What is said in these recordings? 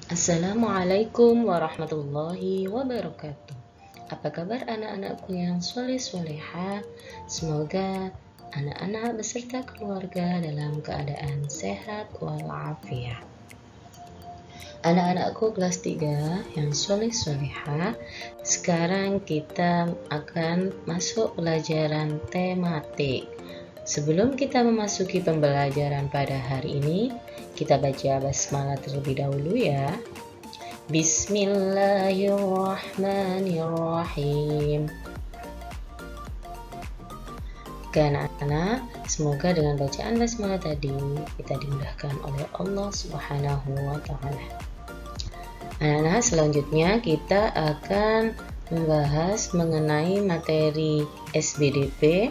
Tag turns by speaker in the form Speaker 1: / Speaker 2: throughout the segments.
Speaker 1: Assalamualaikum warahmatullahi wabarakatuh. Apa kabar anak-anakku yang soleh-soleha? Semoga anak-anak beserta keluarga dalam keadaan sehat walafiat. Anak-anakku kelas 3 yang soleh-soleha, sekarang kita akan masuk pelajaran tematik. Sebelum kita memasuki pembelajaran pada hari ini, kita baca basmalah terlebih dahulu ya. Bismillahirrahmanirrahim. Oke anak-anak, semoga dengan bacaan basmalah tadi kita dimudahkan oleh Allah Subhanahu wa Ta'ala. Anak-anak, selanjutnya kita akan membahas mengenai materi SBDP,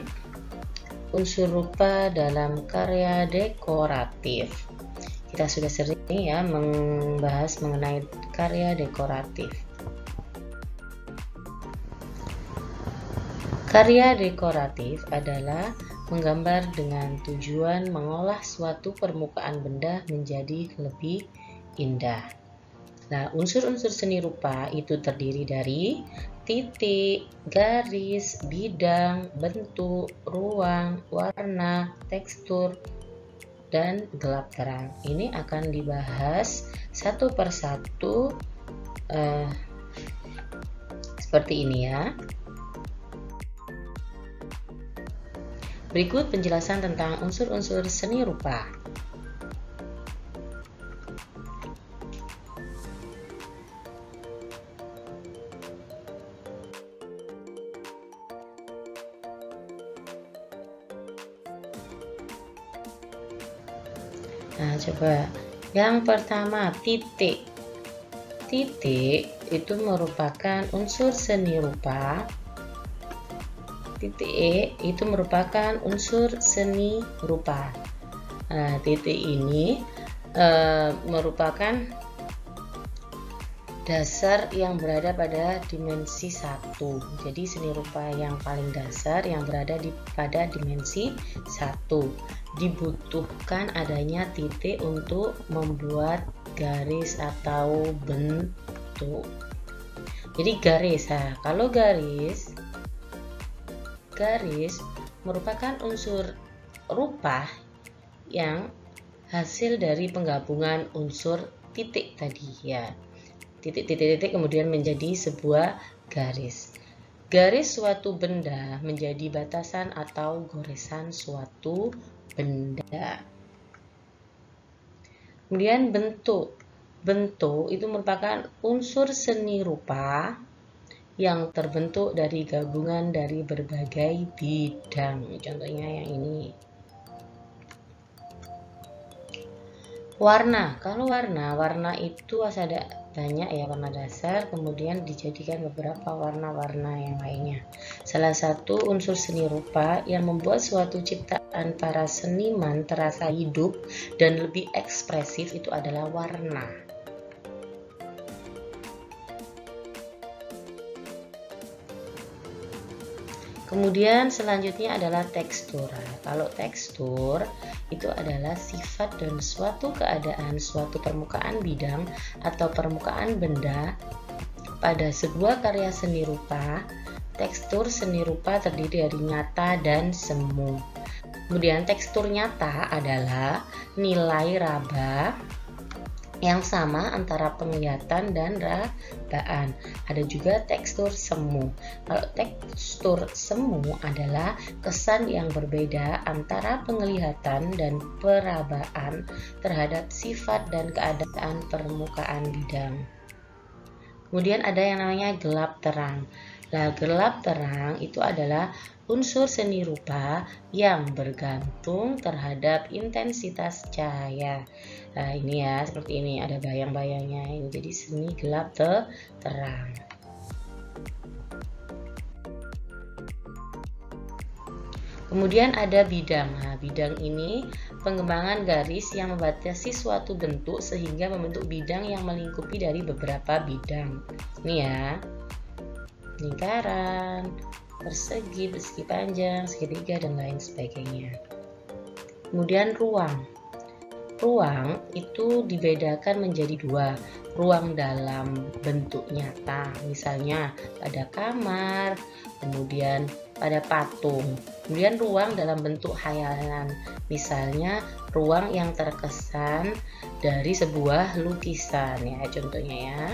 Speaker 1: unsur rupa dalam karya dekoratif. Kita sudah sering ya membahas mengenai karya dekoratif. Karya dekoratif adalah menggambar dengan tujuan mengolah suatu permukaan benda menjadi lebih indah. Nah, unsur-unsur seni rupa itu terdiri dari titik, garis, bidang, bentuk, ruang, warna, tekstur, dan gelap terang. Ini akan dibahas satu persatu seperti ini ya. Berikut penjelasan tentang unsur-unsur seni rupa. Nah, coba yang pertama, titik. Titik itu merupakan unsur seni rupa. Titik E itu merupakan unsur seni rupa. Nah, titik ini merupakan dasar yang berada pada dimensi 1. Jadi seni rupa yang paling dasar yang berada pada dimensi 1. Dibutuhkan adanya titik untuk membuat garis atau bentuk. Jadi garis, nah, kalau garis merupakan unsur rupa yang hasil dari penggabungan unsur titik tadi ya. Titik-titik kemudian menjadi sebuah garis. Garis suatu benda menjadi batasan atau goresan suatu benda. Kemudian bentuk. Bentuk itu merupakan unsur seni rupa yang terbentuk dari gabungan dari berbagai bidang. Contohnya yang ini. Warna. Kalau warna itu ada banyak ya, warna dasar, kemudian dijadikan beberapa warna-warna yang lainnya. Salah satu unsur seni rupa yang membuat suatu ciptaan para seniman terasa hidup dan lebih ekspresif itu adalah warna. Kemudian selanjutnya adalah tekstur. Kalau tekstur itu adalah sifat dan suatu keadaan suatu permukaan bidang atau permukaan benda pada sebuah karya seni rupa. Tekstur seni rupa terdiri dari nyata dan semu. Kemudian tekstur nyata adalah nilai raba yang sama antara penglihatan dan rabaan. Ada juga tekstur semu. Kalau tekstur semu adalah kesan yang berbeda antara penglihatan dan perabaan terhadap sifat dan keadaan permukaan bidang. Kemudian ada yang namanya gelap terang. Nah, gelap terang itu adalah unsur seni rupa yang bergantung terhadap intensitas cahaya. Nah, ini ya, seperti ini, ada bayang-bayangnya. Ini jadi seni gelap terang. Kemudian ada bidang. Nah, bidang ini pengembangan garis yang membatasi suatu bentuk sehingga membentuk bidang yang melingkupi dari beberapa bidang. Ini ya, lingkaran, persegi, persegi panjang, segitiga, dan lain sebagainya. Kemudian ruang. ruang itu dibedakan menjadi dua, ruang dalam bentuk nyata, misalnya pada kamar, kemudian pada patung, kemudian ruang dalam bentuk khayalan, misalnya ruang yang terkesan dari sebuah lukisan ya, contohnya ya.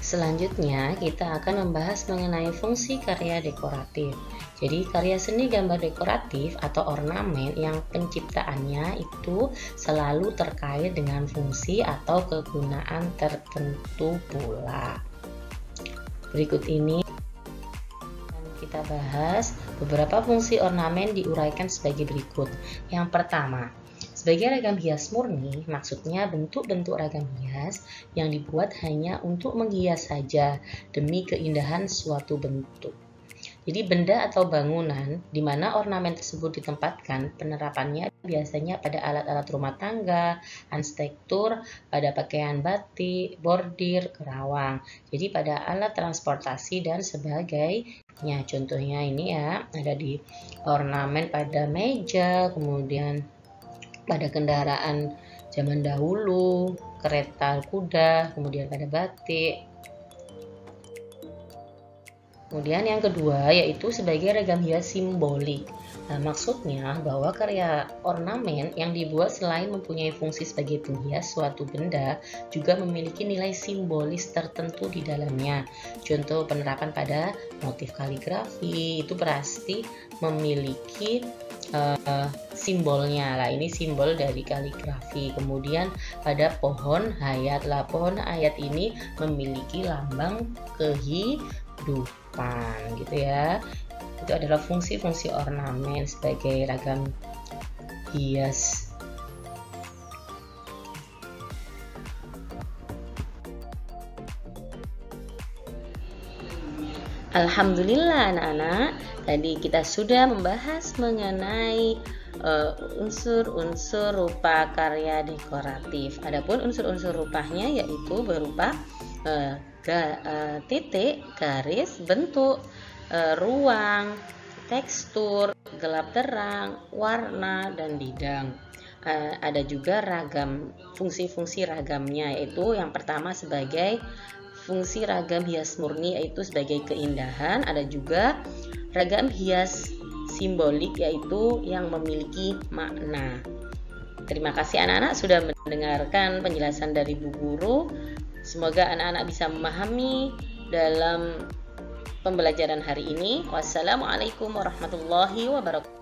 Speaker 1: Selanjutnya, kita akan membahas mengenai fungsi karya dekoratif. Jadi, karya seni gambar dekoratif atau ornamen yang penciptaannya itu selalu terkait dengan fungsi atau kegunaan tertentu pula. Berikut ini kita bahas beberapa fungsi ornamen diuraikan sebagai berikut. Yang pertama, sebagai ragam hias murni, maksudnya bentuk-bentuk ragam hias yang dibuat hanya untuk menghias saja demi keindahan suatu bentuk. Jadi benda atau bangunan di mana ornamen tersebut ditempatkan, penerapannya biasanya pada alat-alat rumah tangga, arsitektur, pada pakaian batik, bordir, kerawang. Jadi pada alat transportasi dan sebagainya. Contohnya ini ya, ada di ornamen pada meja, kemudian pada kendaraan zaman dahulu, kereta kuda, kemudian pada batik. Kemudian yang kedua yaitu sebagai ragam hias simbolik. Nah, maksudnya bahwa karya ornamen yang dibuat selain mempunyai fungsi sebagai penghias suatu benda, juga memiliki nilai simbolis tertentu di dalamnya. Contoh penerapan pada motif kaligrafi itu pasti memiliki simbolnya lah, ini simbol dari kaligrafi. Kemudian pada pohon hayat lah, pohon hayat ini memiliki lambang kehidupan gitu ya. Itu adalah fungsi-fungsi ornamen sebagai ragam hias. Alhamdulillah anak-anak, tadi kita sudah membahas mengenai unsur-unsur rupa karya dekoratif. Adapun unsur-unsur rupanya yaitu berupa titik, garis, bentuk, ruang, tekstur, gelap terang, warna, dan bidang. Ada juga ragam fungsi-fungsi ragamnya, yaitu yang pertama sebagai fungsi ragam hias murni yaitu sebagai keindahan. Ada juga ragam hias simbolik yaitu yang memiliki makna. Terima kasih anak-anak sudah mendengarkan penjelasan dari Bu Guru. Semoga anak-anak bisa memahami dalam pembelajaran hari ini. Wassalamualaikum warahmatullahi wabarakatuh.